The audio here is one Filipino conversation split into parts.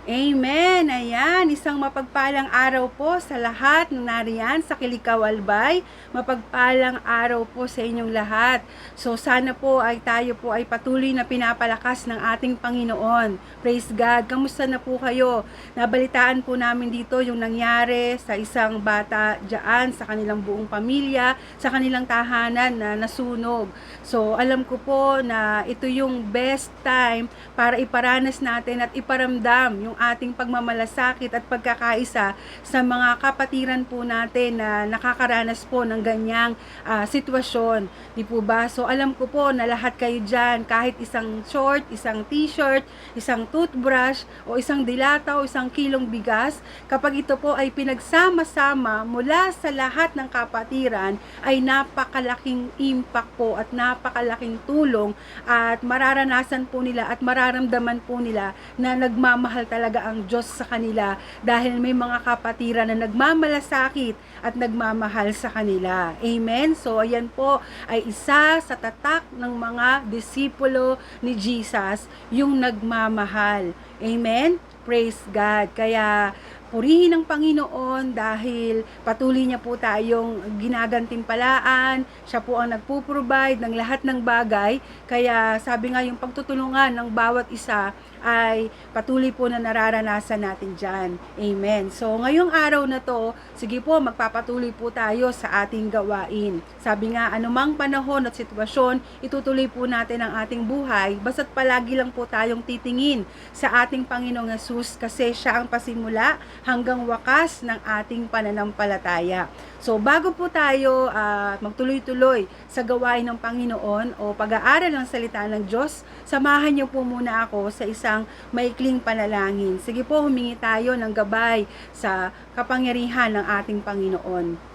Amen! Ayan, isang mapagpalang araw po sa lahat ng nariyan sa Kilikaw Albay. Mapagpalang araw po sa inyong lahat. So sana po ay tayo po ay patuloy na pinapalakas ng ating Panginoon. Praise God! Kamusta na po kayo? Nabalitaan po namin dito yung nangyari sa isang bata dyan, sa kanilang buong pamilya, sa kanilang tahanan na nasunog. So alam ko po na ito yung best time para iparanas natin at iparamdam yung ating pagmamalasakit at pagkakaisa sa mga kapatiran po natin na nakakaranas po ng ganyang sitwasyon. Di po ba? So alam ko po na lahat kayo dyan, kahit isang short, isang t-shirt, isang toothbrush, o isang dilata, o isang kilong bigas, kapag ito po ay pinagsama-sama mula sa lahat ng kapatiran, ay napakalaking impact po at napakalaking tulong at mararanasan po nila at mararamdaman po nila na nagmamahal talaga ang Diyos sa kanila dahil may mga kapatiran na nagmamalasakit at nagmamahal sa kanila. Amen? So ayan po ay isa sa tatak ng mga disipulo ni Jesus, yung nagmamahal. Amen? Praise God. Kaya purihin ang Panginoon dahil patuloy niya po tayong ginagantimpalaan. Siya po ang nagpo-provide ng lahat ng bagay. Kaya sabi nga yung pagtutulungan ng bawat isa ay patuloy po na nararanasan natin dyan. Amen. So ngayong araw na to, sige po magpapatuloy po tayo sa ating gawain. Sabi nga, anumang panahon at sitwasyon, itutuloy po natin ang ating buhay. Basta't palagi lang po tayong titingin sa ating Panginoong Hesus kasi siya ang pasimula hanggang wakas ng ating pananampalataya. So bago po tayo magtuloy-tuloy sa gawain ng Panginoon o pag-aaral ng salita ng Diyos, samahan niyo po muna ako sa isang maikling panalangin. Sige po, humingi tayo ng gabay sa kapangyarihan ng ating Panginoon.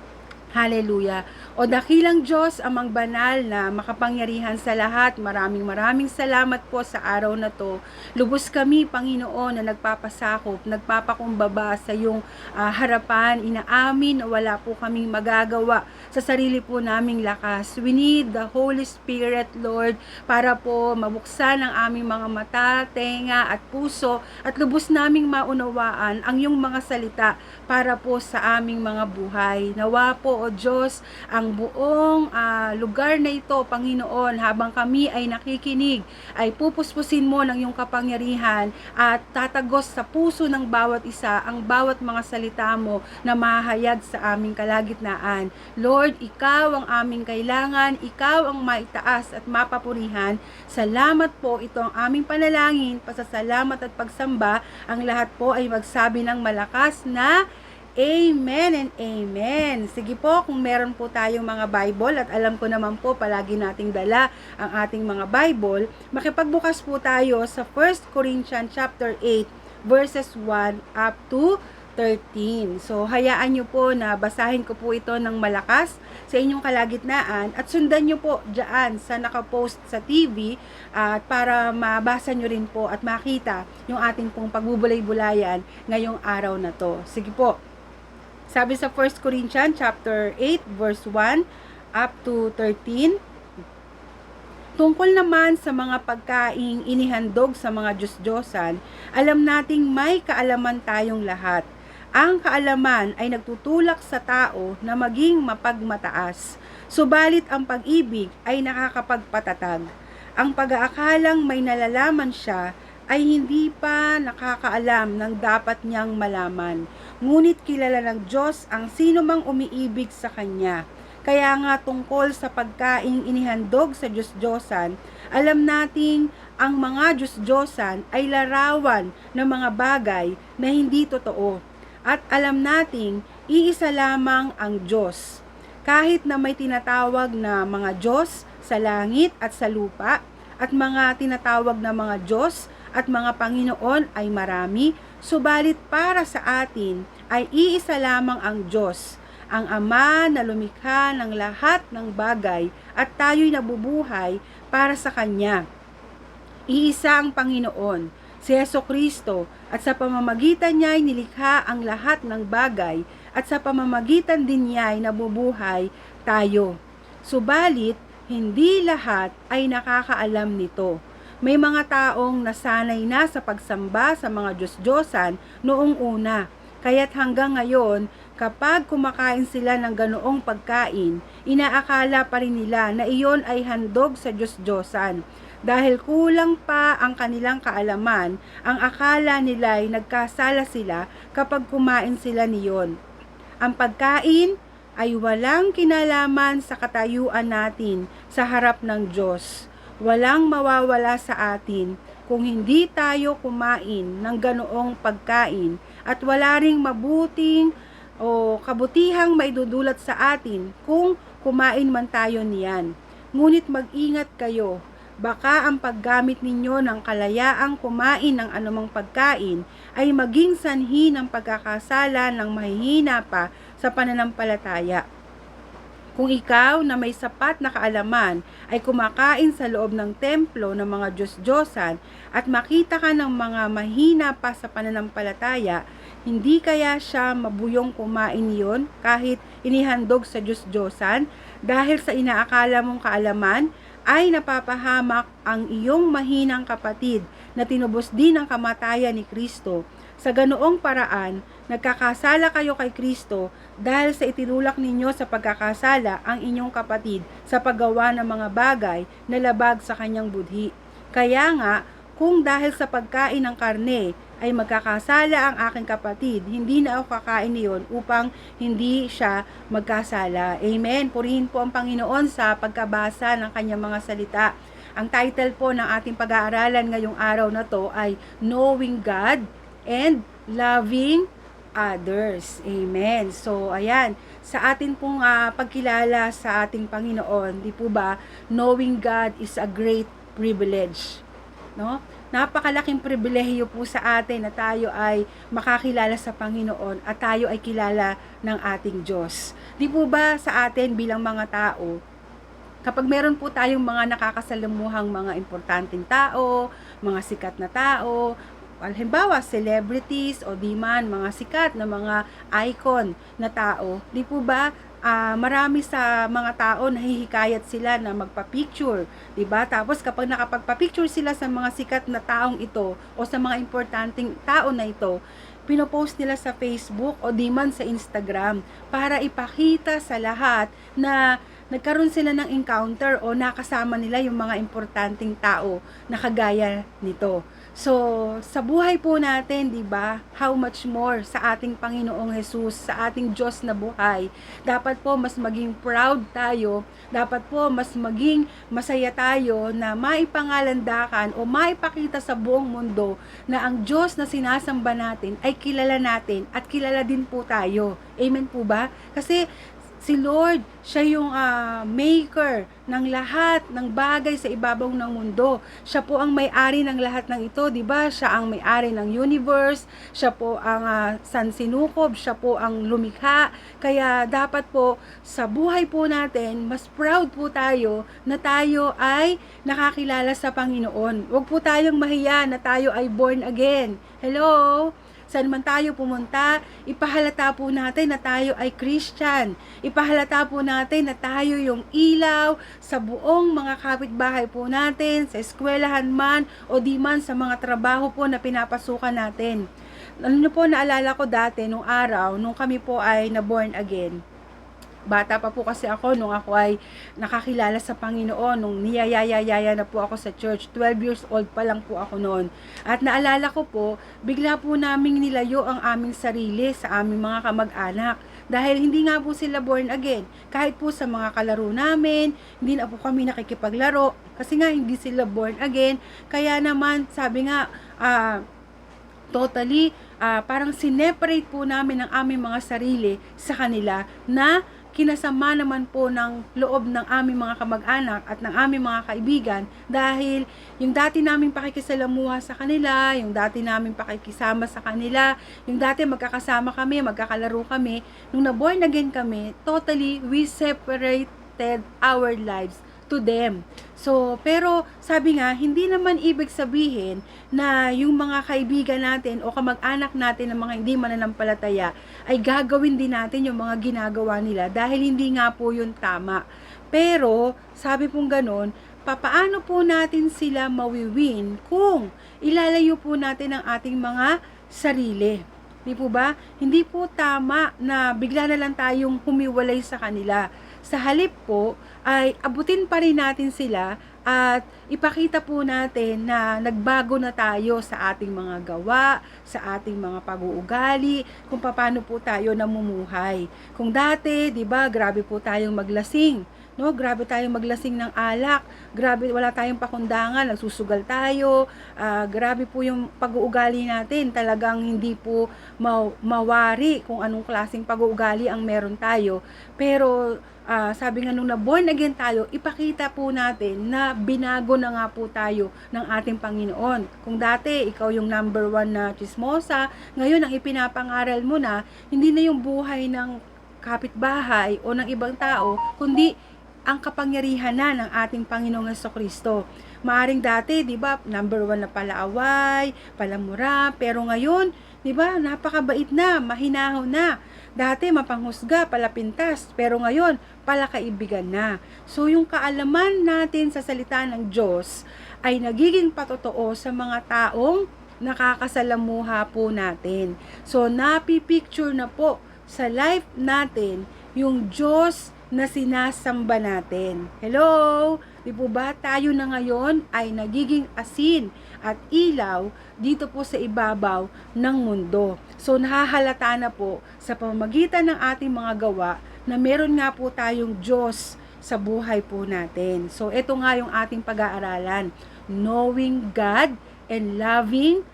Hallelujah. O dakilang Diyos, amang banal na makapangyarihan sa lahat, maraming salamat po sa araw na to. Lubos kami, Panginoon, na nagpapasakop, nagpapakumbaba sa iyong harapan. Inaamin na wala po kaming magagawa sa sarili po naming lakas. We need the Holy Spirit, Lord, para po mabuksan ang aming mga mata, tenga at puso at lubos naming maunawaan ang iyong mga salita para po sa aming mga buhay. Nawa po, O Diyos, ang buong lugar na ito, Panginoon, habang kami ay nakikinig, ay pupuspusin mo ng iyong kapangyarihan at tatagos sa puso ng bawat isa ang bawat mga salita mo na mahayag sa aming kalagitnaan. Lord, ikaw ang aming kailangan, ikaw ang maitaas at mapapurihan. Salamat po, ito ang aming panalangin, pasasalamat at pagsamba. Ang lahat po ay magsabi ng malakas na Amen and Amen. Sige po, kung meron po tayong mga Bible at alam ko naman po palagi nating dala ang ating mga Bible, makipagbukas po tayo sa 1 Corinthians chapter 8 verses 1 up to 13. So, hayaan nyo po na basahin ko po ito ng malakas sa inyong kalagitnaan at sundan nyo po dyan sa nakapost sa TV at para mabasa nyo rin po at makita yung ating pong pagbubulay-bulayan ngayong araw na to. Sige po. Sabi sa 1 Corinthians chapter 8 verse 1 up to 13, tungkol naman sa mga pagkaing inihandog sa mga Diyos-Diyosan, alam nating may kaalaman tayong lahat. Ang kaalaman ay nagtutulak sa tao na maging mapagmataas, subalit ang pag-ibig ay nakakapagpatatag. Ang pag-aakalang may nalalaman siya ay hindi pa nakakaalam ng dapat niyang malaman. Ngunit kilala ng Diyos ang sino mang umiibig sa Kanya. Kaya nga tungkol sa pagkaing inihandog sa Diyos-Diyosan, alam nating ang mga Diyos-Diyosan ay larawan ng mga bagay na hindi totoo. At alam nating iisa lamang ang Diyos. Kahit na may tinatawag na mga Diyos sa langit at sa lupa, at mga tinatawag na mga Diyos at mga Panginoon ay marami, subalit para sa atin ay iisa lamang ang Diyos, ang Ama na lumikha ng lahat ng bagay at tayo'y nabubuhay para sa Kanya. Iisa ang Panginoon, si Jesucristo, at sa pamamagitan niya ay nilikha ang lahat ng bagay at sa pamamagitan din niya ay nabubuhay tayo. Subalit, hindi lahat ay nakakaalam nito. May mga taong nasanay na sa pagsamba sa mga Diyos-Diyosan noong una. Kaya't hanggang ngayon, kapag kumakain sila ng ganoong pagkain, inaakala pa rin nila na iyon ay handog sa Diyos-Diyosan. Dahil kulang pa ang kanilang kaalaman, ang akala nila ay nagkasala sila kapag kumain sila niyon. Ang pagkain ay walang kinalaman sa katayuan natin sa harap ng Diyos. Walang mawawala sa atin kung hindi tayo kumain ng ganoong pagkain at wala ring mabuting o kabutihang maidudulot sa atin kung kumain man tayo niyan. Ngunit mag-ingat kayo, baka ang paggamit ninyo ng kalayaang kumain ng anumang pagkain ay maging sanhi ng pagkakasala ng mahihina pa sa pananampalataya. Kung ikaw na may sapat na kaalaman ay kumakain sa loob ng templo ng mga Diyos-Diyosan at makita ka ng mga mahina pa sa pananampalataya, hindi kaya siya mabuyong kumain yon kahit inihandog sa Diyos-Diyosan dahil sa inaakala mong kaalaman ay napapahamak ang iyong mahinang kapatid na tinubos din ng kamatayan ni Kristo. Sa ganoong paraan, nagkakasala kayo kay Kristo dahil sa itinulak ninyo sa pagkakasala ang inyong kapatid sa paggawa ng mga bagay na labag sa kanyang budhi. Kaya nga, kung dahil sa pagkain ng karne ay magkakasala ang aking kapatid, hindi na ako kakain niyon upang hindi siya magkasala. Amen. Purihin po ang Panginoon sa pagkabasa ng kanyang mga salita. Ang title po ng ating pag-aaralan ngayong araw na to ay Knowing God and Loving Others. Amen. So, ayan, sa atin pong pagkilala sa ating Panginoon, di po ba, knowing God is a great privilege. No? Napakalaking pribilehiyo po sa atin na tayo ay makakilala sa Panginoon at tayo ay kilala ng ating Diyos. Di po ba sa atin bilang mga tao, kapag meron po tayong mga nakakasalamuhang mga importanteng tao, mga sikat na tao, halimbawa celebrities o di man mga sikat na mga icon na tao, di po ba marami sa mga tao nahihikayat sila na magpa-picture, 'di ba? Tapos kapag nakapagpa-picture sila sa mga sikat na taong ito o sa mga importanteng tao na ito, pinopost nila sa Facebook o di man sa Instagram para ipakita sa lahat na nagkaroon sila ng encounter o nakasama nila yung mga importanteng tao na kagaya nito. So, sa buhay po natin, 'di ba? How much more sa ating Panginoong Hesus, sa ating Diyos na buhay. Dapat po mas maging proud tayo, dapat po mas maging masaya tayo na maipangalandakan o maipakita sa buong mundo na ang Diyos na sinasamba natin ay kilala natin at kilala din po tayo. Amen po ba? Kasi si Lord, siya yung maker ng lahat ng bagay sa ibabaw ng mundo. Siya po ang may-ari ng lahat ng ito, di ba? Siya ang may-ari ng universe, siya po ang sansinukob, siya po ang lumikha. Kaya dapat po sa buhay po natin, mas proud po tayo na tayo ay nakakilala sa Panginoon. Huwag po tayong mahiya na tayo ay born again. Hello? Saan man tayo pumunta, ipahalata po natin na tayo ay Christian. Ipahalata po natin na tayo yung ilaw sa buong mga kapitbahay po natin, sa eskwelahan man o di man sa mga trabaho po na pinapasukan natin. Ano nyo po, naalala ko dati, nung araw, nung kami po ay na-born again. Bata pa po kasi ako nung ako ay nakakilala sa Panginoon, nung niyayayaya na po ako sa church. 12 years old pa lang po ako noon. At naalala ko po, bigla po naming nilayo ang aming sarili sa aming mga kamag-anak. Dahil hindi nga po sila born again. Kahit po sa mga kalaro namin, hindi na po kami nakikipaglaro. Kasi nga hindi sila born again. Kaya naman, sabi nga, parang sineparate po namin ang aming mga sarili sa kanila na kinasama naman po ng loob ng aming mga kamag-anak at ng aming mga kaibigan dahil yung dati naming pakikisalamuha sa kanila, yung dati naming pakikisama sa kanila, yung dati magkakasama kami, magkakalaro kami, nung na-born again kami, totally we separated our lives to them. So, pero sabi nga, hindi naman ibig sabihin na yung mga kaibigan natin o kamag-anak natin ng mga hindi mananampalataya ay gagawin din natin yung mga ginagawa nila dahil hindi nga po yun tama. Pero, sabi pong ganon, papaano po natin sila mawiwin kung ilalayo po natin ang ating mga sarili? Di po ba? Hindi po tama na bigla na lang tayong humiwalay sa kanila. Sa halip po ay abutin pa rin natin sila at ipakita po natin na nagbago na tayo sa ating mga gawa, sa ating mga pag-uugali, kung paano po tayo namumuhay. Kung dati, 'di ba, grabe po tayong maglasing, no? Grabe tayong maglasing ng alak, grabe wala tayong pakundangan, nagsusugal tayo, grabe po yung pag-uugali natin, talagang hindi po mawari kung anong klaseng pag-uugali ang meron tayo. Pero sabi nga nung na born again tayo, ipakita po natin na binago na nga po tayo ng ating Panginoon. Kung dati, ikaw yung number 1 na chismosa, ngayon ang ipinapangaral mo na, hindi na yung buhay ng kapitbahay o ng ibang tao, kundi ang kapangyarihan na ng ating Panginoong Jesucristo. Maaring dati, 'di ba, number 1 na palaaway, palamura, pero ngayon, 'di ba, napakabait na, mahinahon na. Dati mapanghusga, palapintas, pero ngayon palakaibigan na. So yung kaalaman natin sa salita ng Diyos ay nagiging patotoo sa mga taong nakakasalamuha po natin. So napipicture na po sa life natin yung Diyos na sinasamba natin. Hello? Di po ba tayo na ngayon ay nagiging asin at ilaw dito po sa ibabaw ng mundo. So nahahalata na po sa pamamagitan ng ating mga gawa na meron nga po tayong Diyos sa buhay po natin. So ito nga yung ating pag-aaralan, knowing God and loving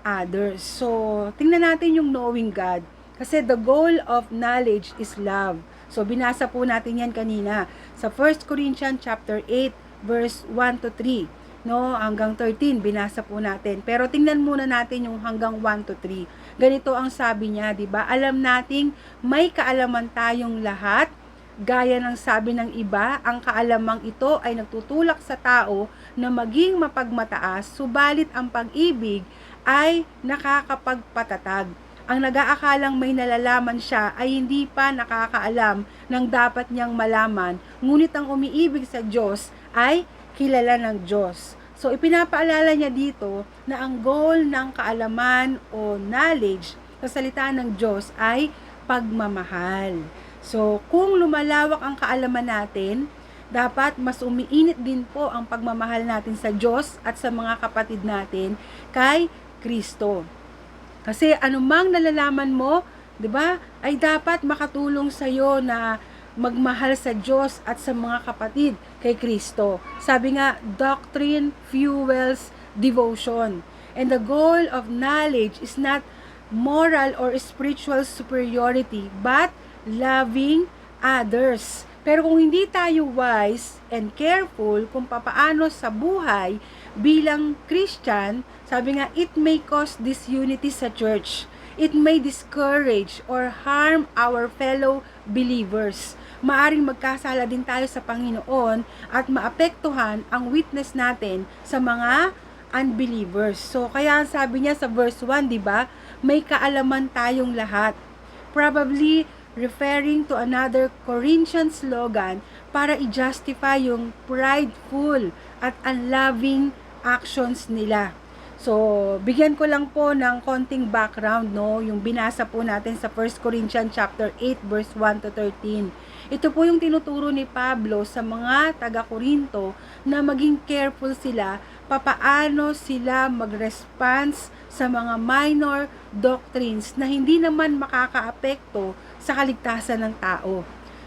others. So tingnan natin yung knowing God, kasi the goal of knowledge is love. So binasa po natin yan kanina sa 1 Corinthians chapter 8 verse 1 to 3, no, hanggang 13 binasa po natin. Pero tingnan muna natin yung hanggang 1 to 3. Ganito ang sabi niya, 'di ba? Alam nating may kaalaman tayong lahat. Gaya ng sabi ng iba, ang kaalamang ito ay nagtutulak sa tao na maging mapagmataas, subalit ang pag-ibig ay nakakapagpatatag. Ang nag-aakalang may nalalaman siya ay hindi pa nakakaalam ng dapat niyang malaman, ngunit ang umiibig sa Diyos ay kilala ng Diyos. So ipinapaalala niya dito na ang goal ng kaalaman o knowledge sa salita ng Diyos ay pagmamahal. So kung lumalawak ang kaalaman natin, dapat mas umiinit din po ang pagmamahal natin sa Diyos at sa mga kapatid natin kay Kristo. Kasi anumang nalalaman mo, 'di ba, ay dapat makatulong sa iyo na magmahal sa Diyos at sa mga kapatid kay Kristo. Sabi nga, doctrine fuels devotion. And the goal of knowledge is not moral or spiritual superiority, but loving others. Pero kung hindi tayo wise and careful kung papaano sa buhay bilang Christian, sabi nga, it may cause disunity sa church. It may discourage or harm our fellow believers. Maaring magkasala din tayo sa Panginoon at maapektuhan ang witness natin sa mga unbelievers. So, kaya sabi niya sa verse 1, di ba, may kaalaman tayong lahat. Probably referring to another Corinthian slogan para i-justify yung prideful at unloving actions nila. So, bigyan ko lang po ng konting background, no, yung binasa po natin sa 1 Corinthians chapter 8 verse 1 to 13. Ito po yung tinuturo ni Pablo sa mga taga-Korinto na maging careful sila papaano sila mag-response sa mga minor doctrines na hindi naman makakaapekto sa kaligtasan ng tao.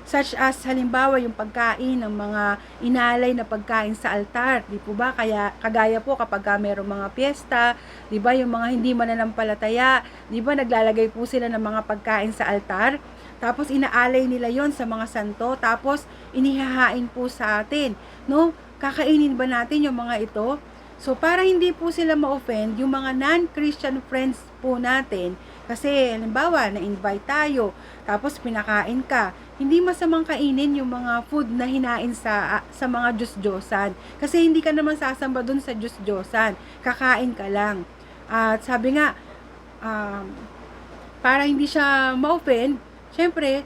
Such as halimbawa yung pagkain ng mga inalay na pagkain sa altar, di po ba? Kaya kagaya po kapag mayroong mga piyesta, di ba, yung mga hindi mananampalataya, di ba, naglalagay po sila ng mga pagkain sa altar, tapos inaalay nila yon sa mga santo, tapos inihahain po sa atin, no? Kakainin ba natin yung mga ito? So, para hindi po sila ma-offend, yung mga non-Christian friends po natin, kasi halimbawa, na-invite tayo, tapos pinakain ka, hindi masamang kainin yung mga food na hinain sa mga Diyos-Diyosan. Kasi hindi ka naman sasamba dun sa Diyos-Diyosan. Kakain ka lang. At sabi nga, para hindi siya ma-offend, syempre,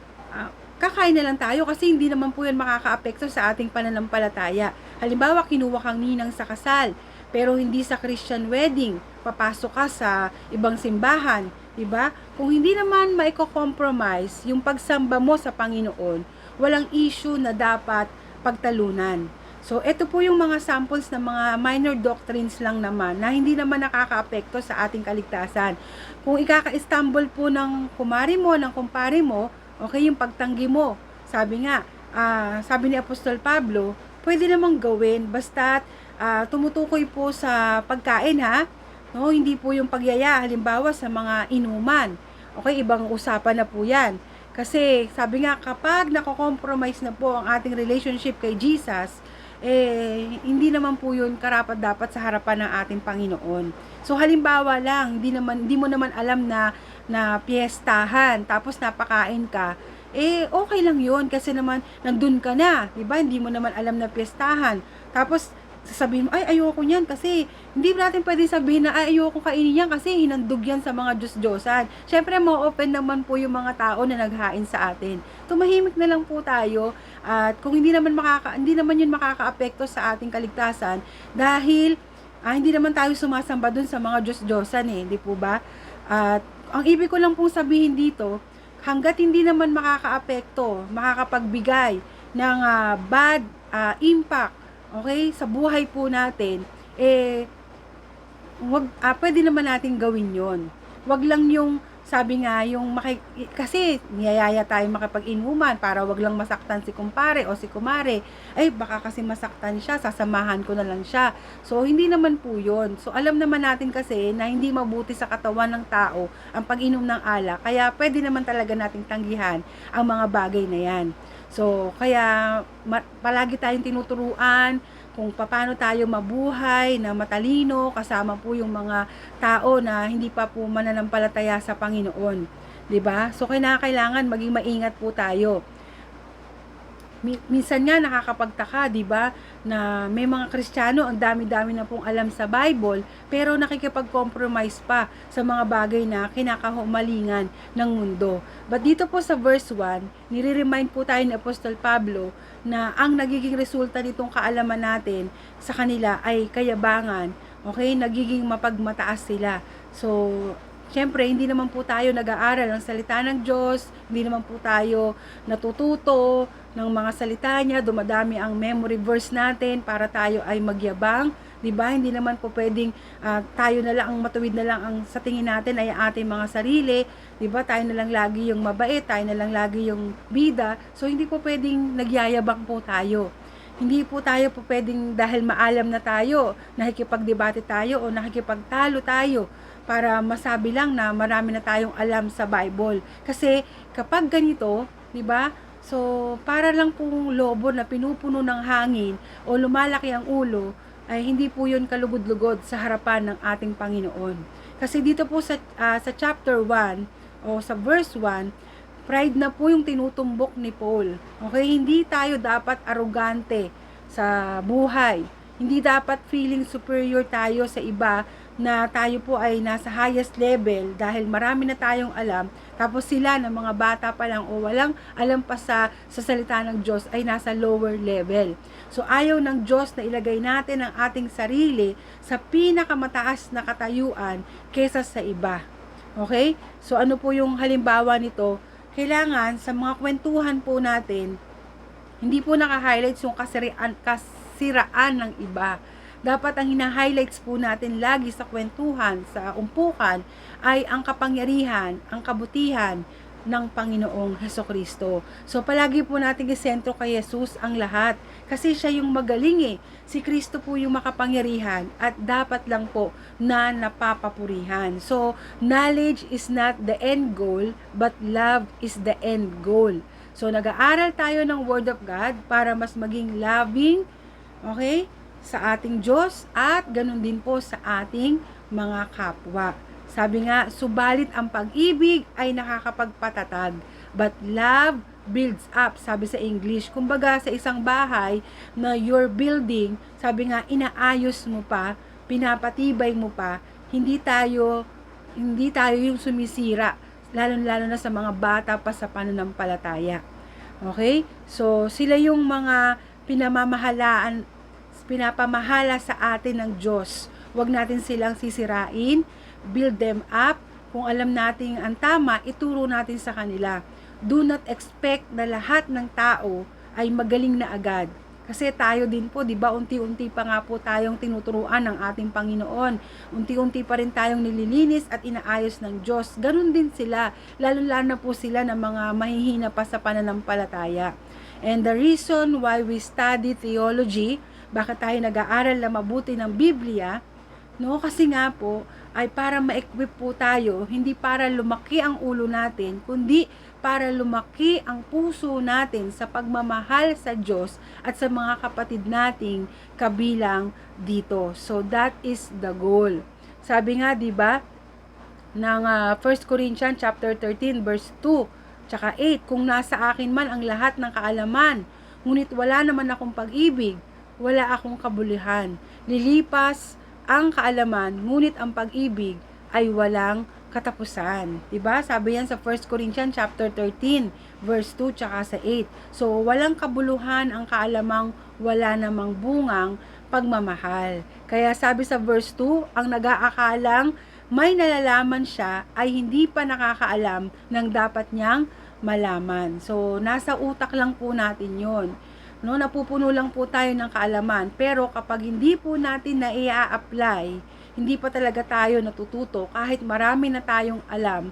kakain na lang tayo kasi hindi naman po yan makakaapekto sa ating pananampalataya. Halimbawa, kinuha kang ninang sa kasal, pero hindi sa Christian wedding, papasok ka sa ibang simbahan, 'di ba? Kung hindi naman maiko-compromise yung pagsamba mo sa Panginoon, walang issue na dapat pagtalunan. So, ito po yung mga samples ng mga minor doctrines lang naman na hindi naman nakakaapekto sa ating kaligtasan. Kung ikaka-stumble po ng kumari mo, ng kumpare mo, okay, yung pagtanggi mo. Sabi ni Apostol Pablo, pwede namang gawin basta tumutukoy po sa pagkain, ha. No, hindi po yung pagyaya, halimbawa sa mga inuman. Okay, ibang usapan na po 'yan. Kasi sabi nga, kapag nako-compromise na po ang ating relationship kay Jesus, hindi naman po yun karapat-dapat sa harapan ng ating Panginoon. So halimbawa lang, hindi mo naman alam na piyestahan, tapos napakain ka, okay lang yun kasi naman nandun ka na, 'di ba? Hindi mo naman alam na piyestahan. Tapos sasabihin mo, ay, ayoko niyan kasi hindi natin pwede sabihin na, ay, ayoko kainin yan kasi hinandog yan sa mga Diyos-Diyosan. Syempre, ma-open naman po yung mga tao na naghain sa atin. Tumahimik na lang po tayo at kung hindi naman yun makakaapekto sa ating kaligtasan dahil hindi naman tayo sumasamba dun sa mga Diyos-Diyosan di po ba? At ang ibig ko lang pong sabihin dito, hanggat hindi naman makakapagbigay ng bad impact, okay, sa buhay po natin, pwede naman natin gawin yon. Wag lang yung, sabi nga, kasi niyayaya tayo makipag-inuman para wag lang masaktan si kumpare o si kumare. Ay, baka kasi masaktan siya, sasamahan ko na lang siya. So, hindi naman po yun. So, alam naman natin kasi na hindi mabuti sa katawan ng tao ang pag-inom ng alak. Kaya, pwede naman talaga nating tanggihan ang mga bagay na yan. So, kaya palagi tayong tinuturuan kung paano tayo mabuhay na matalino, kasama po yung mga tao na hindi pa po mananampalataya sa Panginoon. 'Di ba? So, kailangan maging maingat po tayo. Minsan nga nakakapagtaka, 'di ba, na may mga Kristiyano ang dami-dami na pong alam sa Bible, pero nakikipag-compromise pa sa mga bagay na kinakahumalingan ng mundo. But dito po sa verse 1, nire-remind po tayo ni Apostol Pablo na ang nagiging resulta nitong kaalaman natin sa kanila ay kayabangan. Okay, nagiging mapagmataas sila. So, siyempre, hindi naman po tayo nag-aaral ng salita ng Diyos, hindi naman po tayo natututo ng mga salita niya, dumadami ang memory verse natin para tayo ay magyabang, 'di ba? Hindi naman po pwedeng tayo na lang ang matuwid na lang ang sa tingin natin ay ating mga sarili, 'di ba? Tayo na lang lagi yung mabait, tayo na lang lagi yung bida. So hindi po pwedeng nagyayabang po tayo. Hindi po tayo po pwedeng dahil maalam na tayo, nakikipagdebate tayo o nakikipagtalo tayo para masabi lang na marami na tayong alam sa Bible. Kasi kapag ganito, 'di ba? So, para lang pong lobo na pinupuno ng hangin o lumalaki ang ulo, ay hindi po yun kalugod-lugod sa harapan ng ating Panginoon. Kasi dito po sa chapter 1 o sa verse 1, pride na po yung tinutumbok ni Paul. Okay, hindi tayo dapat arrogante sa buhay. Hindi dapat feeling superior tayo sa iba na tayo po ay nasa highest level dahil marami na tayong alam, tapos sila na mga bata pa lang o walang alam pa sa salita ng Diyos ay nasa lower level. So ayaw ng Diyos na ilagay natin ang ating sarili sa pinakamataas na katayuan kesa sa iba. Okay? So ano po yung halimbawa nito? Kailangan sa mga kwentuhan po natin, hindi po naka-highlights yung kasiraan ng iba. Dapat ang hina-highlights po natin lagi sa kwentuhan, sa umpukan, ay ang kapangyarihan, ang kabutihan ng Panginoong Hesukristo. So, palagi po natin isentro kay Jesus ang lahat. Kasi siya yung magaling Si Kristo po yung makapangyarihan at dapat lang po na napapapurihan. So, knowledge is not the end goal, but love is the end goal. So, nag-aaral tayo ng Word of God para mas maging loving, okay, sa ating Diyos at ganun din po sa ating mga kapwa. Sabi nga, subalit ang pag-ibig ay nakakapagpatatag, but love builds up, sabi sa English. Kumbaga sa isang bahay na you're building, sabi nga, inaayos mo pa, pinapatibay mo pa, hindi tayo yung sumisira, lalo na sa mga bata pa sa pananampalataya. Okay? So, sila yung mga pinamamahalaan pinapamahala sa atin ng Diyos. Huwag natin silang sisirain, build them up. Kung alam natin ang tama, ituro natin sa kanila. Do not expect na lahat ng tao ay magaling na agad. Kasi tayo din po, di ba, unti-unti pa nga po tayong tinuturuan ng ating Panginoon. Unti-unti pa rin tayong nililinis at inaayos ng Diyos. Ganun din sila, lalo-lalo na po sila ng mga mahihina pa sa pananampalataya. And the reason why we study theology, bakit tayo nag-aaral na mabuti ng Biblia, no? Kasi nga po, ay para ma-equip po tayo, hindi para lumaki ang ulo natin, kundi para lumaki ang puso natin sa pagmamahal sa Diyos at sa mga kapatid nating kabilang dito. So that is the goal. Sabi nga, 'di ba, ng 1 Corinthians chapter 13 verse 2 tsaka 8, kung nasa akin man ang lahat ng kaalaman, ngunit wala naman akong pag-ibig, wala akong kabulihan. Lilipas ang kaalaman, ngunit ang pag-ibig ay walang katapusan. Diba? Sabi yan sa 1 Corinthians chapter 13, verse 2 tsaka sa 8. So, walang kabuluhan ang kaalamang wala namang bungang pagmamahal. Kaya sabi sa verse 2, ang nag-aakalang may nalalaman siya ay hindi pa nakakaalam ng dapat niyang malaman. So, nasa utak lang po natin yon. No, napupuno lang po tayo ng kaalaman. Pero kapag hindi po natin na i-apply, hindi pa talaga tayo natututo kahit marami na tayong alam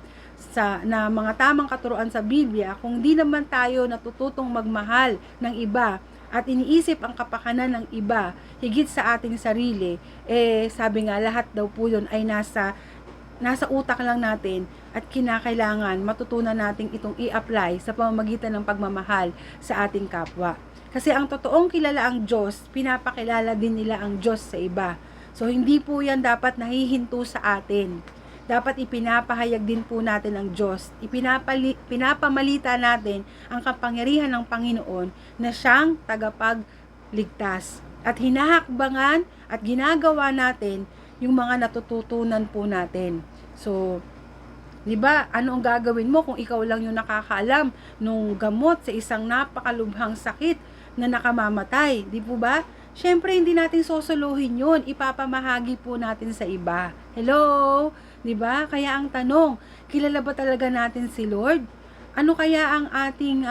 na mga tamang katuruan sa Biblia, kung di naman tayo natututong magmahal ng iba at iniisip ang kapakanan ng iba higit sa ating sarili, sabi nga lahat daw po yun ay nasa utak lang natin at kinakailangan matutunan natin itong i-apply sa pamamagitan ng pagmamahal sa ating kapwa. Kasi ang totoong kilala ang Diyos, pinapakilala din nila ang Diyos sa iba. So, hindi po yan dapat nahihinto sa atin. Dapat ipinapahayag din po natin ang Diyos. Pinapamalita natin ang kapangyarihan ng Panginoon na siyang tagapagligtas. At hinahakbangan at ginagawa natin yung mga natututunan po natin. So, di ba, ano ang gagawin mo kung ikaw lang yung nakakaalam nung gamot sa isang napakalubhang sakit na nakamamatay? Di po ba? Siyempre, hindi natin sosoluhin yun. Ipapamahagi po natin sa iba. Hello? Diba? Kaya ang tanong, kilala ba talaga natin si Lord? Ano kaya ang ating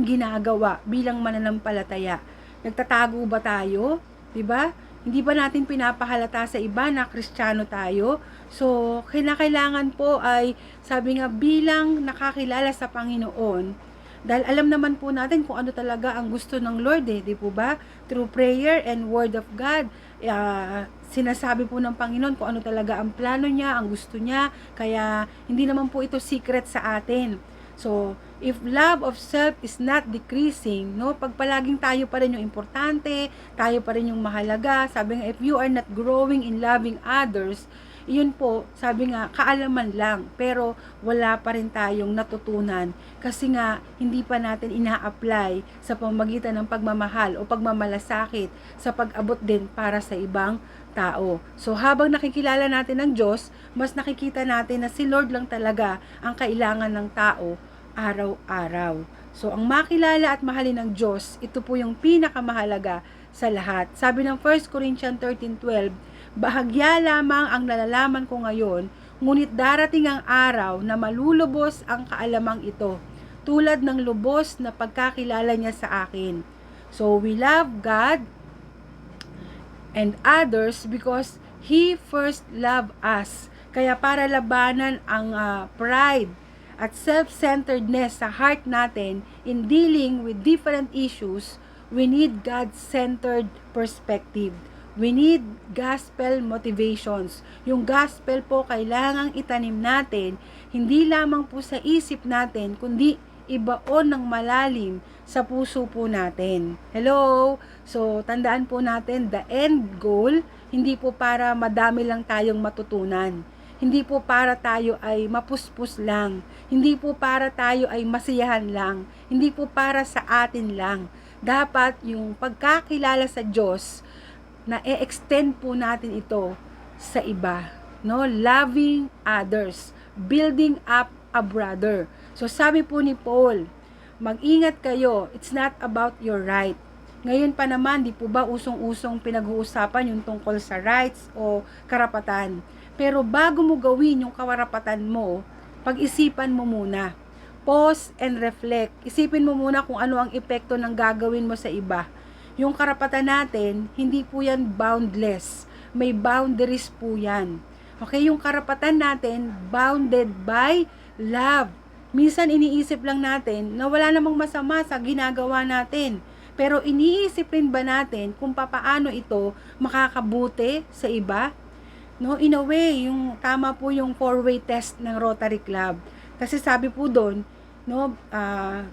ginagawa bilang mananampalataya? Nagtatago ba tayo? Diba? Hindi ba natin pinapahalata sa iba na Kristiyano tayo? So, kailangan po ay, sabi nga, bilang nakakilala sa Panginoon, dahil alam naman po natin kung ano talaga ang gusto ng Lord, di po ba? Through prayer and word of God, sinasabi po ng Panginoon kung ano talaga ang plano niya, ang gusto niya, kaya hindi naman po ito secret sa atin. So, if love of self is not decreasing, no, pag palaging tayo pa rin yung importante, tayo pa rin yung mahalaga, sabi nga, if you are not growing in loving others, yun po, sabi nga, kaalaman lang, pero wala pa rin tayong natutunan kasi nga, hindi pa natin ina-apply sa pamamagitan ng pagmamahal o pagmamalasakit sa pag-abot din para sa ibang tao. So, habang nakikilala natin ang Diyos, mas nakikita natin na si Lord lang talaga ang kailangan ng tao araw-araw. So, ang makilala at mahalin ng Diyos, ito po yung pinakamahalaga sa lahat. Sabi ng 1 Corinthians 13:12, bahagya lamang ang nalalaman ko ngayon, ngunit darating ang araw na malulubos ang kaalamang ito, tulad ng lubos na pagkakilala niya sa akin. So, we love God and others because He first loved us. Kaya para labanan ang pride at self-centeredness sa heart natin in dealing with different issues, we need God-centered perspective. We need gospel motivations. Yung gospel po kailangang itanim natin, hindi lamang po sa isip natin, kundi ibaon ng malalim sa puso po natin. Hello? So, tandaan po natin, the end goal, hindi po para madami lang tayong matutunan. Hindi po para tayo ay mapuspos lang. Hindi po para tayo ay masiyahan lang. Hindi po para sa atin lang. Dapat yung pagkakilala sa Diyos, na e-extend po natin ito sa iba, no? Loving others, building up a brother. So sabi po ni Paul, mag-ingat kayo, it's not about your right, Ngayon pa naman, di po ba usong-usong pinag-uusapan yung tungkol sa rights o karapatan. Pero bago mo gawin yung karapatan mo, pag-isipan mo muna. Pause and reflect. Isipin mo muna kung ano ang epekto ng gagawin mo sa iba. Yung karapatan natin, hindi po yan boundless. May boundaries po yan. Okay, yung karapatan natin, bounded by love. Minsan iniisip lang natin na wala namang masama sa ginagawa natin. Pero iniisip rin ba natin kung papaano ito makakabuti sa iba? No, in a way, yung tama po yung four-way test ng Rotary Club. Kasi sabi po doon, no,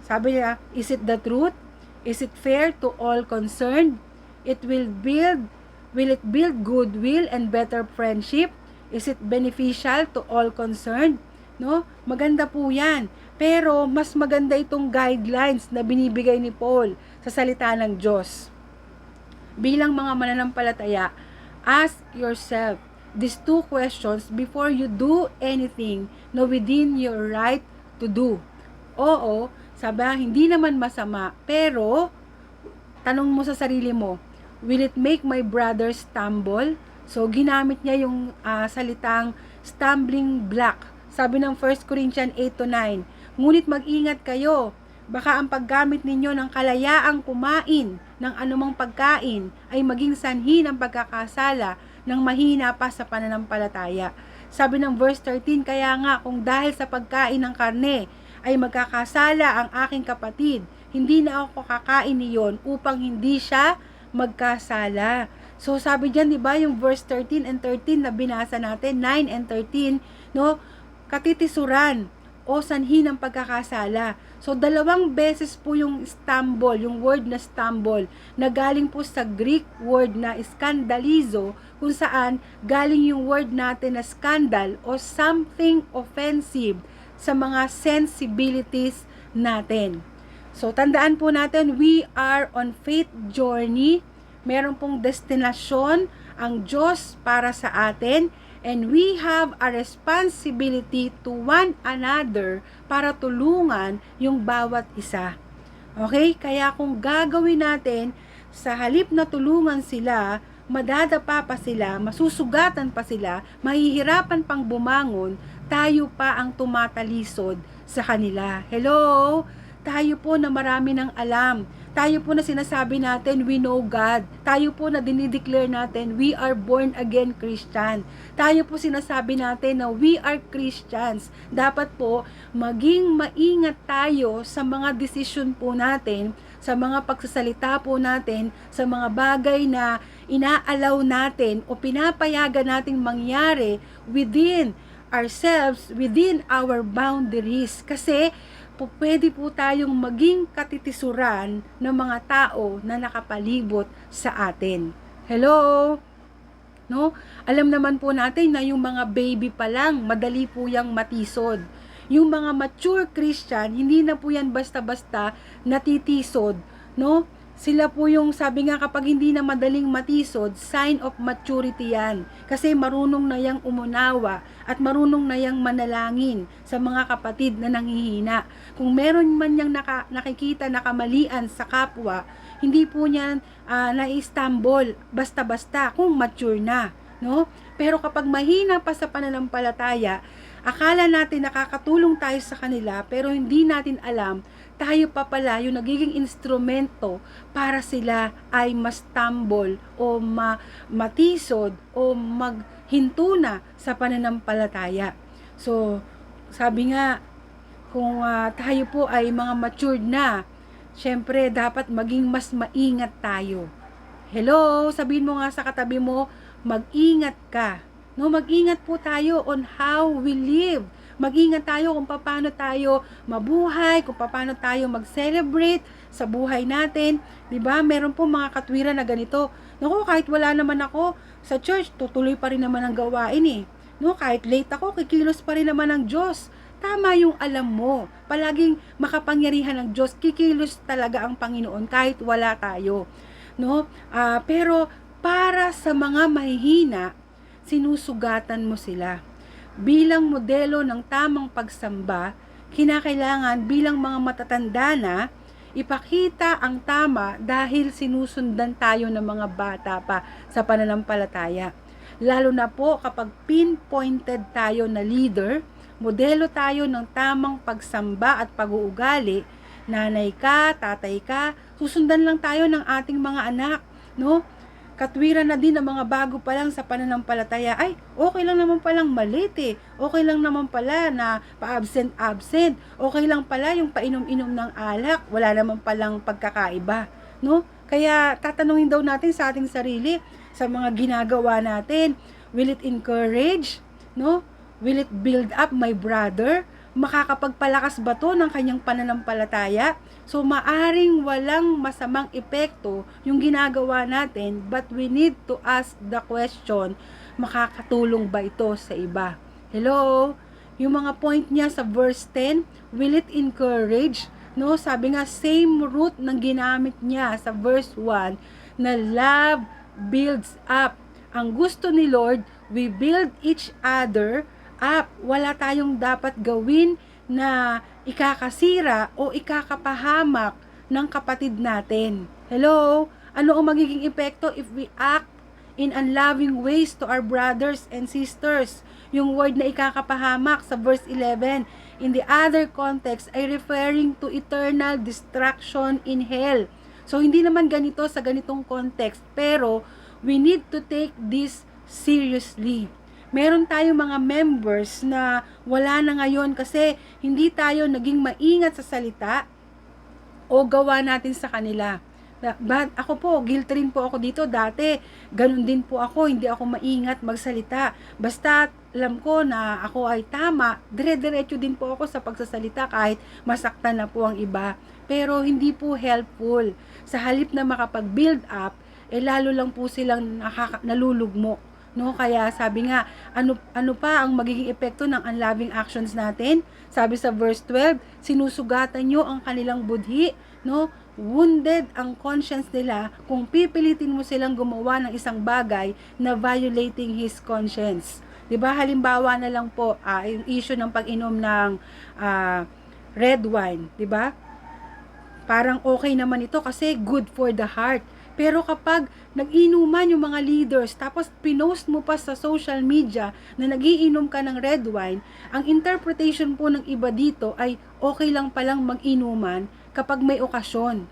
sabi niya, is it the truth? Is it fair to all concerned? Will it build goodwill and better friendship? Is it beneficial to all concerned? No? Maganda po 'yan. Pero mas maganda itong guidelines na binibigay ni Paul sa salita ng Diyos. Bilang mga mananampalataya, ask yourself these two questions before you do anything na within your right to do. Oo, sabi, hindi naman masama, pero tanong mo sa sarili mo, will it make my brother stumble? So, ginamit niya yung salitang stumbling block. Sabi ng 1 Corinthians 8-9, ngunit mag-ingat kayo, baka ang paggamit ninyo ng kalayaang kumain ng anumang pagkain ay maging sanhi ng pagkakasala ng mahina pa sa pananampalataya. Sabi ng verse 13, kaya nga kung dahil sa pagkain ng karne ay magkakasala ang aking kapatid, hindi na ako kakain niyon upang hindi siya magkasala. So sabi diyan, 'di ba, yung verse 13 and 13 na binasa natin, 9 and 13, no? Katitisuran o sanhi ng pagkakasala. So dalawang beses po yung stumble, yung word na stumble, na galing po sa Greek word na skandalizo, kung saan galing yung word natin na scandal o something offensive sa mga sensibilities natin. So tandaan po natin, we are on faith journey. Meron pong destinasyon ang Diyos para sa atin, and we have a responsibility to one another para tulungan yung bawat isa. Okay? Kaya kung gagawin natin, sa halip na tulungan sila, madadapa pa sila, masusugatan pa sila, mahihirapan pang bumangon, tayo pa ang tumatalisod sa kanila. Hello? Tayo po na marami ng alam. Tayo po na sinasabi natin, we know God. Tayo po na dinideclare natin, we are born again Christian. Tayo po sinasabi natin na we are Christians. Dapat po, maging maingat tayo sa mga desisyon po natin, sa mga pagsasalita po natin, sa mga bagay na inaalaw natin o pinapayagan nating mangyari within ourselves, within our boundaries. Kasi pwede po tayong maging katitisuran ng mga tao na nakapalibot sa atin. Hello? No? Alam naman po natin na yung mga baby pa lang, madali po yang matisod. Yung mga mature Christian, hindi na po yan basta-basta natitisod, no? Sila po yung, sabi nga, kapag hindi na madaling matisod, sign of maturity yan. Kasi marunong na yang umunawa at marunong na yang manalangin sa mga kapatid na nanghihina. Kung meron man yang nakikita na kamalian sa kapwa, hindi po niyan na-stumble basta-basta kung mature na, no? Pero kapag mahina pa sa pananampalataya, akala natin nakakatulong tayo sa kanila, pero hindi natin alam, tayo pa pala yung nagiging instrumento para sila ay ma-stumble o matisod o maghinto na sa pananampalataya. So, sabi nga, kung tayo po ay mga matured na, syempre dapat maging mas maingat tayo. Hello, sabihin mo nga sa katabi mo, mag-ingat ka. No, mag-ingat po tayo on how we live. Mag-ingat tayo kung paano tayo mabuhay, kung paano tayo mag-celebrate sa buhay natin. 'Di ba? Meron po mga katwiran na ganito. Naku, kahit wala naman ako sa church, tutuloy pa rin naman ang gawain eh. No, kahit late ako, kikilos pa rin naman ang Diyos. Tama yung alam mo. Palaging makapangyarihan ng Diyos, kikilos talaga ang Panginoon kahit wala tayo. No? Pero para sa mga mahihina, sinusugatan mo sila. Bilang modelo ng tamang pagsamba, kinakailangan bilang mga matatanda na, ipakita ang tama dahil sinusundan tayo ng mga bata pa sa pananampalataya. Lalo na po kapag pinpointed tayo na leader, modelo tayo ng tamang pagsamba at pag-uugali, nanay ka, tatay ka, susundan lang tayo ng ating mga anak, no? Katwiran na din ng mga bago pa lang sa pananampalataya, ay, okay lang naman palang malate, okay lang naman pala na pa-absent, okay lang pala yung painom-inom ng alak, wala naman palang pagkakaiba, no? Kaya tatanungin daw natin sa ating sarili, sa mga ginagawa natin, will it encourage, no? Will it build up my brother? Makakapagpalakas ba to ng kanyang pananampalataya? So, maaring walang masamang epekto yung ginagawa natin, but we need to ask the question, makakatulong ba ito sa iba? Hello? Yung mga point niya sa verse 10, will it encourage? No, sabi nga, same root ng ginamit niya sa verse 1, na love builds up. Ang gusto ni Lord, we build each other up. Wala tayong dapat gawin na ikakasira o ikakapahamak ng kapatid natin. Hello? Ano ang magiging epekto if we act in unloving ways to our brothers and sisters? Yung word na ikakapahamak sa verse 11, in the other context ay referring to eternal destruction in hell. So, hindi naman ganito sa ganitong context, pero we need to take this seriously. Meron tayong mga members na wala na ngayon kasi hindi tayo naging maingat sa salita o gawa natin sa kanila. But ako po, guilty rin po ako dito dati. Ganun din po ako, hindi ako maingat magsalita. Basta alam ko na ako ay tama, dire-diretso din po ako sa pagsasalita kahit masaktan na po ang iba. Pero hindi po helpful. Sa halip na makapag-build up, lalo lang po silang nalulugmok. No, kaya sabi nga, ano pa ang magiging epekto ng unloving actions natin? Sabi sa verse 12, sinusugatan nyo ang kanilang budhi, no? Wounded ang conscience nila kung pipilitin mo silang gumawa ng isang bagay na violating his conscience. 'Di ba? Halimbawa na lang po, yung issue ng pag-inom ng red wine, 'di ba? Parang okay naman ito kasi good for the heart. Pero kapag nag-inuman yung mga leaders, tapos pinost mo pa sa social media na nagiinom ka ng red wine, ang interpretation po ng iba dito ay okay lang palang mag-inuman kapag may okasyon.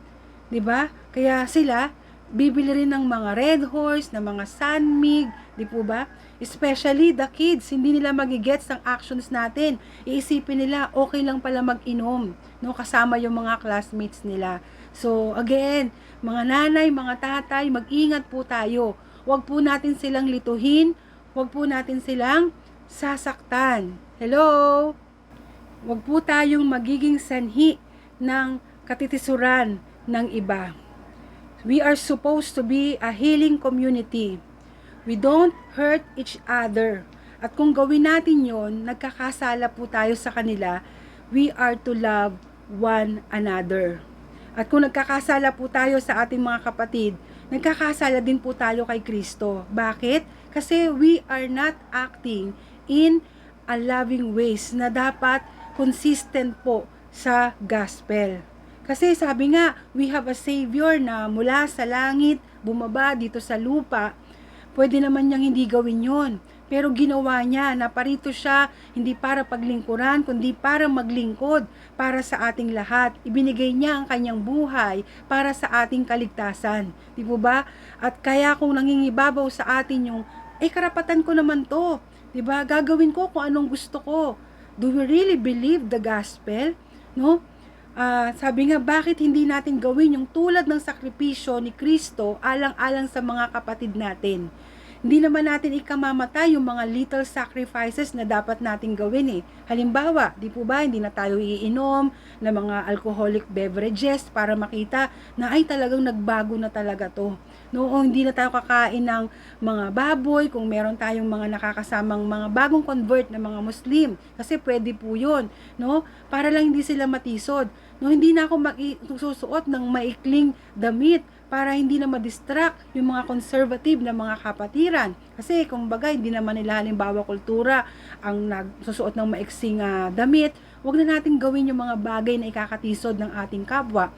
'Di ba? Kaya sila, bibili rin ng mga Red Horse, ng mga Sanmig, di po ba? Especially the kids, hindi nila magigets ang actions natin. Iisipin nila, okay lang pala mag-inom, no? Kasama yung mga classmates nila. So, again, mga nanay, mga tatay, mag-ingat po tayo. Huwag po natin silang lituhin, huwag po natin silang sasaktan. Hello? Huwag po tayong magiging sanhi ng katitisuran ng iba. We are supposed to be a healing community. We don't hurt each other. At kung gawin natin yon, nagkakasala po tayo sa kanila, we are to love one another. At kung nagkakasala po tayo sa ating mga kapatid, nagkakasala din po tayo kay Kristo. Bakit? Kasi we are not acting in a loving ways na dapat consistent po sa gospel. Kasi sabi nga, we have a Savior na mula sa langit, bumaba dito sa lupa. Pwede naman niyang hindi gawin yon. Pero ginawa niya na parito siya hindi para paglingkuran, kundi para maglingkod para sa ating lahat. Ibinigay niya ang kanyang buhay para sa ating kaligtasan. Di po ba? At kaya kung nangingibabaw sa atin yung, karapatan ko naman to. Di ba? Gagawin ko kung anong gusto ko. Do we really believe the gospel? No? Sabi nga, bakit hindi natin gawin yung tulad ng sakripisyo ni Kristo alang-alang sa mga kapatid natin? Hindi naman natin ikamamatay yung mga little sacrifices na dapat natin gawin . Halimbawa, di po ba, hindi na tayo iinom ng mga alcoholic beverages para makita na ay talagang nagbago na talaga to. Noong hindi na tayo kakain ng mga baboy, kung meron tayong mga nakakasamang mga bagong convert na mga Muslim, kasi pwede po yun, no? Para lang hindi sila matisod. No, hindi na ako magsusuot ng maikling damit para hindi na ma-distract yung mga conservative na mga kapatiran. Kasi kung bagay, hindi naman nila halimbawa kultura ang nagsusuot ng maiksing damit, wag na natin gawin yung mga bagay na ikakatisod ng ating kapwa.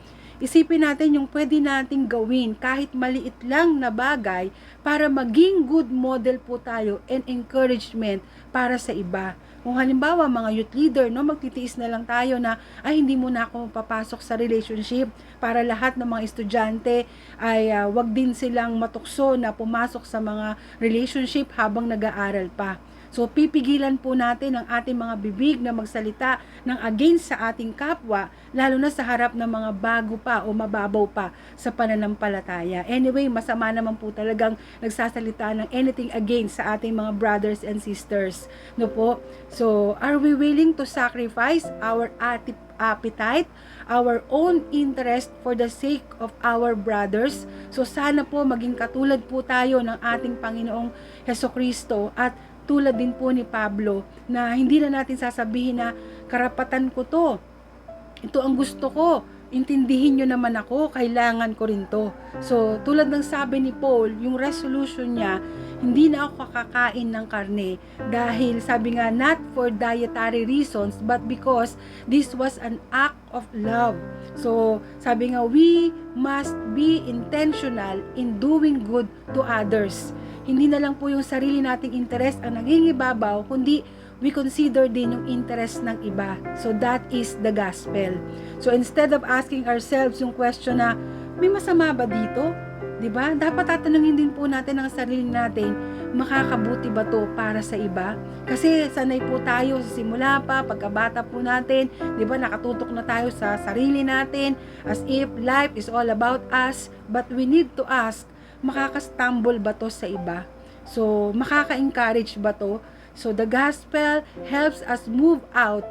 isipin natin yung pwede nating gawin kahit maliit lang na bagay para maging good model po tayo and encouragement para sa iba. Kung halimbawa mga youth leader, no, magtitiis na lang tayo na ay hindi muna ako papasok sa relationship para lahat ng mga estudyante ay wag din silang matukso na pumasok sa mga relationship habang nag-aaral pa. So pipigilan po natin ang ating mga bibig na magsalita ng against sa ating kapwa, lalo na sa harap ng mga bago pa o mababaw pa sa pananampalataya. Anyway, masama naman po talagang nagsasalita ng anything against sa ating mga brothers and sisters. No po? So, are we willing to sacrifice our appetite, our own interest for the sake of our brothers? So sana po maging katulad po tayo ng ating Panginoong Hesukristo at tulad din po ni Pablo na hindi na natin sasabihin na karapatan ko to, ito ang gusto ko, intindihin nyo naman ako, kailangan ko rin to. So tulad ng sabi ni Paul, yung resolution niya, hindi na ako kakakain ng karne dahil sabi nga not for dietary reasons but because this was an act of love. So sabi nga we must be intentional in doing good to others. Hindi na lang po yung sarili nating interest ang nangingibabaw, kundi we consider din yung interest ng iba. So that is the gospel. So instead of asking ourselves yung question na may masama ba dito? 'Di ba? Dapat tatanungin din po natin ang sarili natin, makakabuti ba to para sa iba? Kasi sanay po tayo sa simula pa, pagkabata po natin, 'di ba, nakatutok na tayo sa sarili natin as if life is all about us, but we need to ask, makaka-stumble ba to sa iba? So, makaka-encourage ba to? So, the gospel helps us move out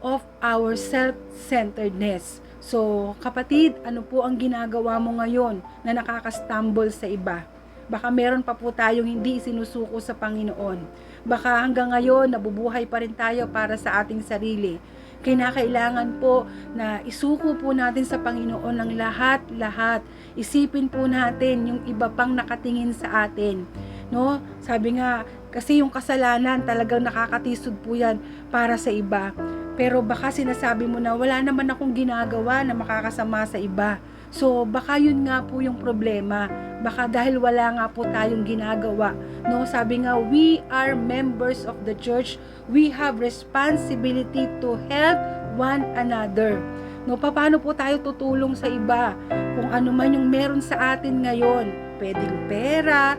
of our self-centeredness. So, kapatid, ano po ang ginagawa mo ngayon na nakaka-stumble sa iba? Baka meron pa po tayong hindi sinusuko sa Panginoon. Baka hanggang ngayon, nabubuhay pa rin tayo para sa ating sarili. Kinakailangan po na isuko po natin sa Panginoon ng lahat-lahat. Isipin po natin yung iba pang nakatingin sa atin. No? Sabi nga, kasi yung kasalanan talagang nakakatisod po yan para sa iba. Pero baka sinasabi mo na wala naman akong ginagawa na makakasama sa iba. So baka yun nga po yung problema. Baka dahil wala nga po tayong ginagawa. No, sabi nga, we are members of the church. We have responsibility to help one another. No, paano po tayo tutulong sa iba? Kung ano man yung meron sa atin ngayon, pwedeng pera,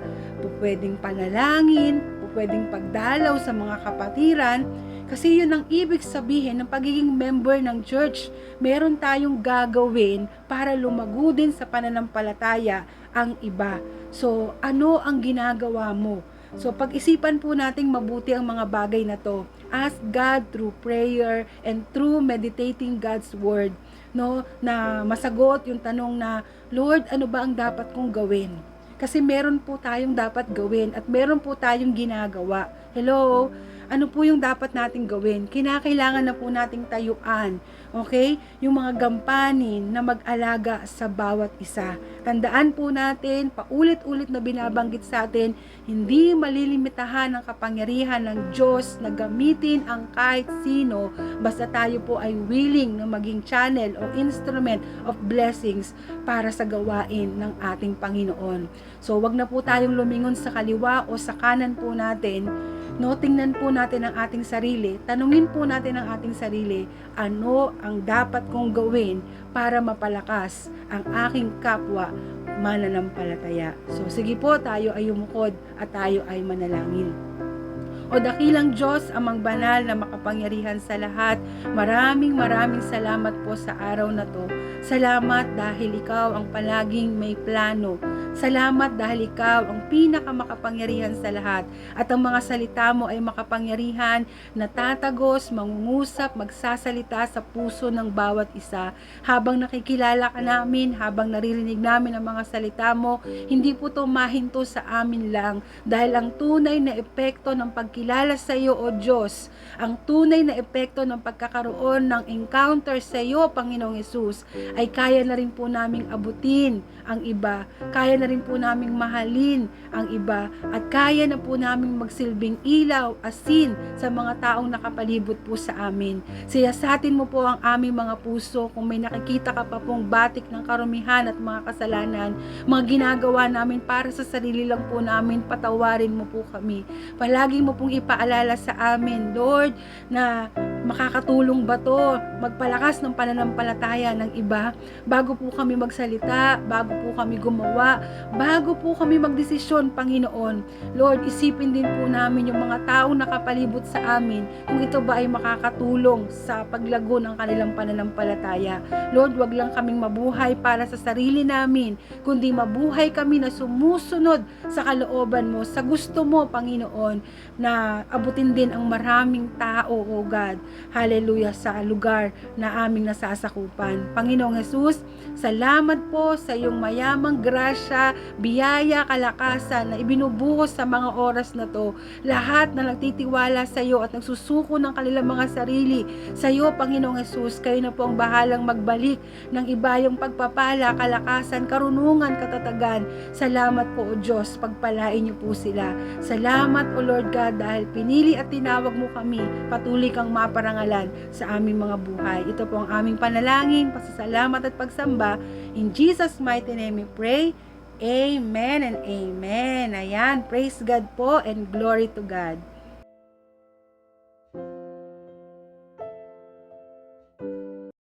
pwedeng panalangin, pwedeng pagdalaw sa mga kapatiran. Kasi yun ang ibig sabihin ng pagiging member ng church. Meron tayong gagawin para lumago din sa pananampalataya ang iba. So, ano ang ginagawa mo? So, pag-isipan po nating mabuti ang mga bagay na to. Ask God through prayer and through meditating God's word, no, na masagot yung tanong na, Lord, ano ba ang dapat kong gawin? Kasi meron po tayong dapat gawin at meron po tayong ginagawa. Hello? Ano po yung dapat nating gawin? Kinakailangan na po nating tayuan. Okay? Yung mga gampanin na mag-alaga sa bawat isa. Tandaan po natin, paulit-ulit na binabanggit sa atin, hindi malilimitahan ang kapangyarihan ng Diyos na gamitin ang kahit sino basta tayo po ay willing na maging channel o instrument of blessings para sa gawain ng ating Panginoon. So, wag na po tayong lumingon sa kaliwa o sa kanan po natin. No, tingnan po natin ang ating sarili. Tanungin po natin ang ating sarili, ano ang dapat kong gawin para mapalakas ang aking kapwa mananampalataya. So, sige po, tayo ay umukod at tayo ay manalangin. O dakilang Diyos, amang banal na makapangyarihan sa lahat, maraming salamat po sa araw na to. Salamat dahil ikaw ang palaging may plano. Salamat dahil ikaw ang pinakamakapangyarihan sa lahat at ang mga salita mo ay makapangyarihan na tatagos, mangungusap, magsasalita sa puso ng bawat isa. Habang nakikilala ka namin, habang naririnig namin ang mga salita mo, hindi po ito mahinto sa amin lang dahil ang tunay na epekto ng pagkilala sa iyo, O Diyos, ang tunay na epekto ng pagkakaroon ng encounter sa iyo, Panginoong Hesus, ay kaya na rin po naming abutin ang iba, kaya na na rin po naming mahalin ang iba at kaya na po naming magsilbing ilaw, asin sa mga taong nakapalibot po sa amin. Siyasatin mo po ang aming mga puso kung may nakikita ka pa pong batik ng karumihan at mga kasalanan, mga ginagawa namin para sa sarili lang po namin, patawarin mo po kami. Palagi mo pong ipaalala sa amin, Lord, na makakatulong ba to magpalakas ng pananampalataya ng iba bago po kami magsalita, bago po kami gumawa, bago po kami magdesisyon, Panginoon. Lord, isipin din po namin yung mga taong nakapalibot sa amin kung ito ba ay makakatulong sa paglago ng kanilang pananampalataya. Lord, wag lang kaming mabuhay para sa sarili namin, kundi mabuhay kami na sumusunod sa kalooban mo, sa gusto mo, Panginoon, na abutin din ang maraming tao, O God. Hallelujah, sa lugar na aming nasasakupan. Panginoong Jesus, salamat po sa iyong mayamang grasya, biyaya, kalakasan na ibinubuhos sa mga oras na to. Lahat na nagtitiwala sa iyo at nagsusuko ng kanilang mga sarili sa iyo, Panginoong Jesus, kayo na po ang bahalang magbalik ng iba yung pagpapala, kalakasan, karunungan, katatagan. Salamat po, O Diyos, pagpalain niyo po sila. Salamat, O Lord God, dahil pinili at tinawag mo kami, patuloy kang maparangalan sa aming mga buhay. Ito po ang aming panalangin, pasasalamat at pagsamba. In Jesus' mighty name we pray. Amen and amen. Ayan, praise God po and glory to God.